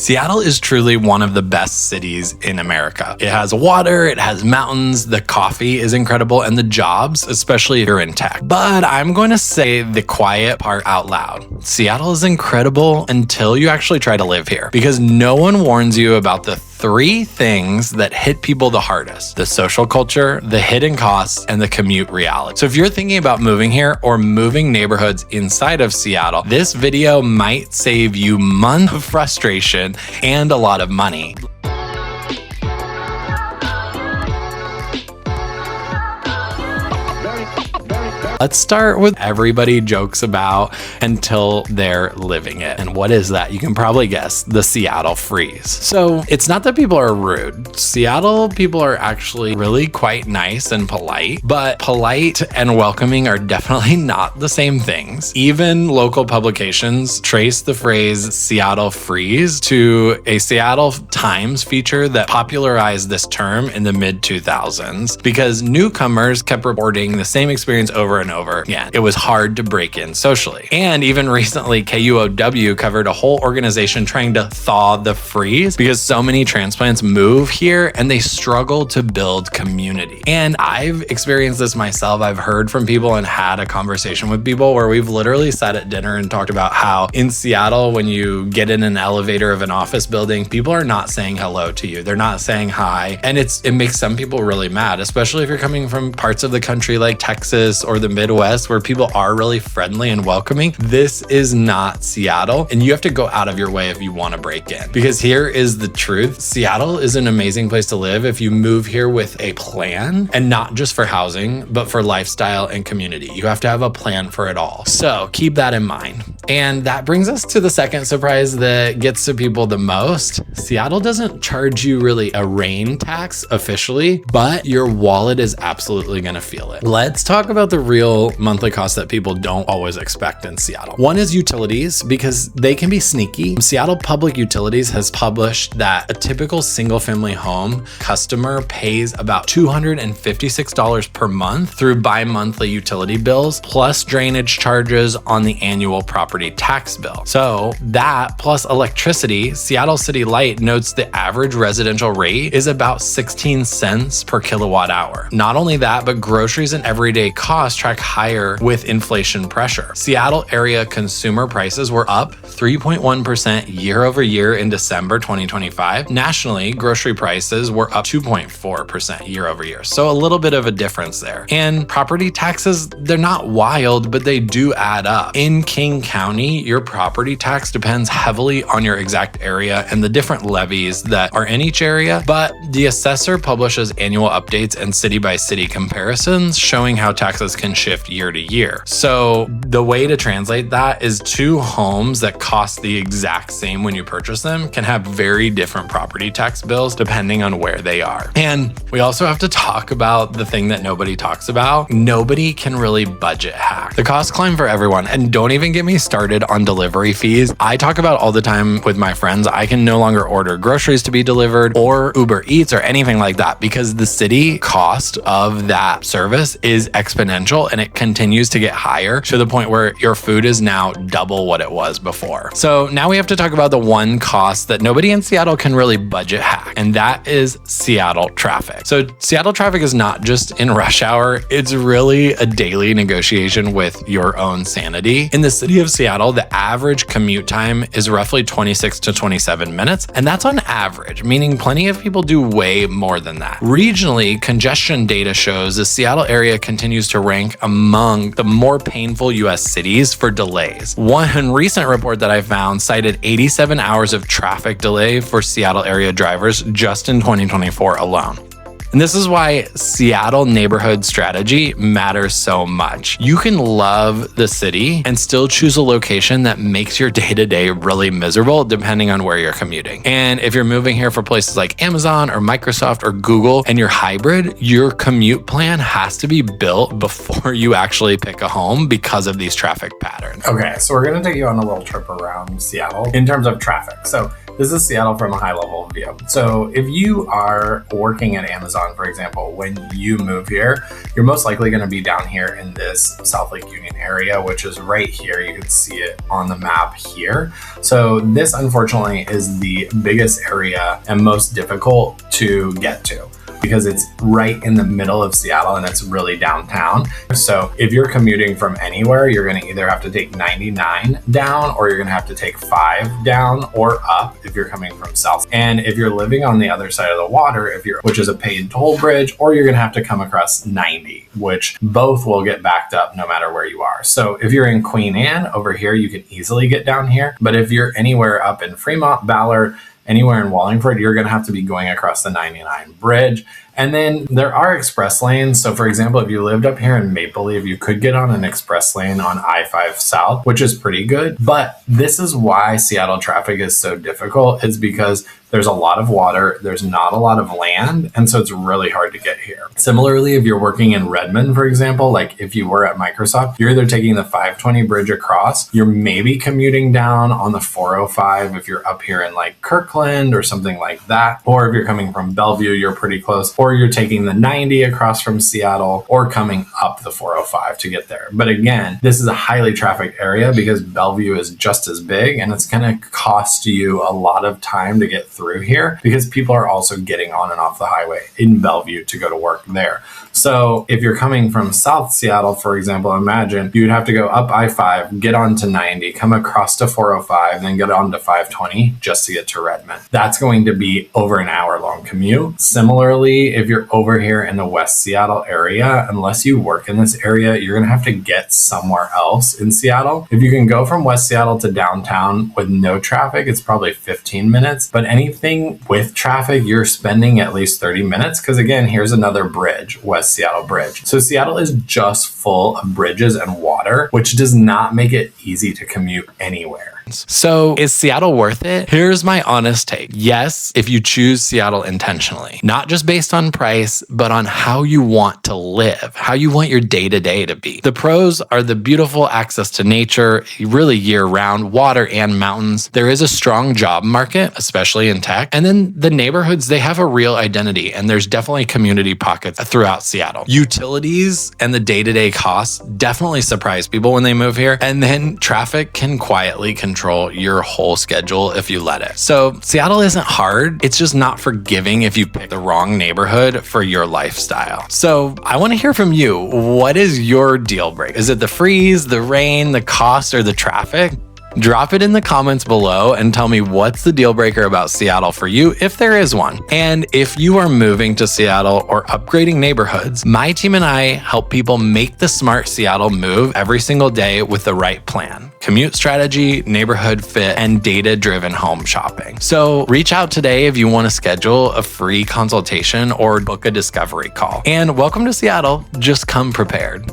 Seattle is truly one of the best cities in America. It has water, it has mountains, the coffee is incredible, and the jobs, especially if you're in tech. But I'm going to say the quiet part out loud. Seattle is incredible until you actually try to live here, because no one warns you about the three things that hit people the hardest: the social culture, the hidden costs, and the commute reality. So if you're thinking about moving here or moving neighborhoods inside of Seattle, this video might save you months of frustration and a lot of money. Let's start with everybody jokes about until they're living it. And what is that? You can probably guess: the Seattle freeze. So it's not that people are rude. Seattle people are actually really quite nice and polite, but polite and welcoming are definitely not the same things. Even local publications trace the phrase Seattle freeze to a Seattle Times feature that popularized this term in the mid-2000s because newcomers kept reporting the same experience over and over again. It was hard to break in socially. And even recently, KUOW covered a whole organization trying to thaw the freeze because so many transplants move here and they struggle to build community. And I've experienced this myself. I've heard from people and had a conversation with people where we've literally sat at dinner and talked about how in Seattle, when you get in an elevator of an office building, people are not saying hello to you. They're not saying hi. And it makes some people really mad, especially if you're coming from parts of the country like Texas or the Midwest where people are really friendly and welcoming. This is not Seattle, and you have to go out of your way if you want to break in, because here is the truth. Seattle is an amazing place to live if you move here with a plan, and not just for housing, but for lifestyle and community. You have to have a plan for it all. So keep that in mind. And that brings us to the second surprise that gets to people the most. Seattle doesn't charge you really a rain tax officially, but your wallet is absolutely going to feel it. Let's talk about the real monthly costs that people don't always expect in Seattle. One is utilities, because they can be sneaky. Seattle Public Utilities has published that a typical single-family home customer pays about $256 per month through bi-monthly utility bills, plus drainage charges on the annual property tax bill. So that plus electricity, Seattle City Light notes the average residential rate is about 16 cents per kilowatt hour. Not only that, but groceries and everyday costs track higher with inflation pressure. Seattle area consumer prices were up 3.1% year over year in December 2025. Nationally, grocery prices were up 2.4% year over year. So a little bit of a difference there. And property taxes, they're not wild, but they do add up. In King County, your property tax depends heavily on your exact area and the different levies that are in each area, but the assessor publishes annual updates and city by city comparisons showing how taxes can shift year to year. So the way to translate that is two homes that cost the exact same when you purchase them can have very different property tax bills depending on where they are. And we also have to talk about the thing that nobody talks about. Nobody can really budget hack. The costs climb for everyone, and don't even get me started on delivery fees. I talk about all the time with my friends. I can no longer order groceries to be delivered or Uber Eats or anything like that because the city cost of that service is exponential, and it continues to get higher to the point where your food is now double what it was before. So now we have to talk about the one cost that nobody in Seattle can really budget hack, and that is Seattle traffic. So Seattle traffic is not just in rush hour, it's really a daily negotiation with your own sanity. In the city of Seattle, the average commute time is roughly 26 to 27 minutes, and that's on average, meaning plenty of people do way more than that. Regionally, congestion data shows the Seattle area continues to rank among the more painful US cities for delays. One recent report that I found cited 87 hours of traffic delay for Seattle area drivers just in 2024 alone. And this is why Seattle neighborhood strategy matters so much. You can love the city and still choose a location that makes your day-to-day really miserable depending on where you're commuting. And if you're moving here for places like Amazon or Microsoft or Google and you're hybrid, your commute plan has to be built before you actually pick a home because of these traffic patterns. Okay, so we're gonna take you on a little trip around Seattle in terms of traffic. So This is Seattle from a high level view. So if you are working at Amazon, for example, when you move here, you're most likely going to be down here in this South Lake Union area, which is right here. You can see it on the map here. So this, unfortunately, is the biggest area and most difficult to get to, because it's right in the middle of Seattle and it's really downtown. So if you're commuting from anywhere, you're gonna either have to take 99 down, or you're gonna have to take 5 down or up if you're coming from south. And if you're living on the other side of the water, which is a paid toll bridge, or you're gonna have to come across 90, which both will get backed up no matter where you are. So if you're in Queen Anne over here, you can easily get down here. But if you're anywhere up in Fremont, Ballard, anywhere in Wallingford, you're going to have to be going across the 99 bridge. And then there are express lanes. So for example, if you lived up here in Maple Leaf, you could get on an express lane on I-5 South, which is pretty good. But this is why Seattle traffic is so difficult. It's because there's a lot of water, there's not a lot of land, and so it's really hard to get here. Similarly, if you're working in Redmond, for example, like if you were at Microsoft, you're either taking the 520 bridge across, you're maybe commuting down on the 405 if you're up here in like Kirkland or something like that, or if you're coming from Bellevue, you're pretty close, or you're taking the 90 across from Seattle, or coming up the 405 to get there. But again, this is a highly trafficked area because Bellevue is just as big, and it's going to cost you a lot of time to get through here because people are also getting on and off the highway in Bellevue to go to work there. So if you're coming from South Seattle, for example, imagine you'd have to go up I-5, get onto 90, come across to 405, then get on to 520 just to get to Redmond. That's going to be over an hour-long commute. Similarly, if you're over here in the West Seattle area, unless you work in this area, you're going to have to get somewhere else in Seattle. If you can go from West Seattle to downtown with no traffic, it's probably 15 minutes. But anything with traffic, you're spending at least 30 minutes because, again, here's another bridge, West Seattle Bridge. So Seattle is just full of bridges and water, which does not make it easy to commute anywhere. So is Seattle worth it? Here's my honest take. Yes, if you choose Seattle intentionally, not just based on price, but on how you want to live, how you want your day-to-day to be. The pros are the beautiful access to nature, really year-round, water and mountains. There is a strong job market, especially in tech. And then the neighborhoods, they have a real identity, and there's definitely community pockets throughout Seattle. Utilities and the day-to-day costs definitely surprise people when they move here. And then traffic can quietly control your whole schedule if you let it. So Seattle isn't hard. It's just not forgiving if you pick the wrong neighborhood for your lifestyle. So I want to hear from you. What is your deal breaker? Is it the freeze, the rain, the cost, or the traffic? Drop it in the comments below and tell me what's the deal breaker about Seattle for you, if there is one. And if you are moving to Seattle or upgrading neighborhoods, my team and I help people make the smart Seattle move every single day with the right plan. Commute strategy, neighborhood fit, and data-driven home shopping. So reach out today if you want to schedule a free consultation or book a discovery call. And welcome to Seattle. Just come prepared.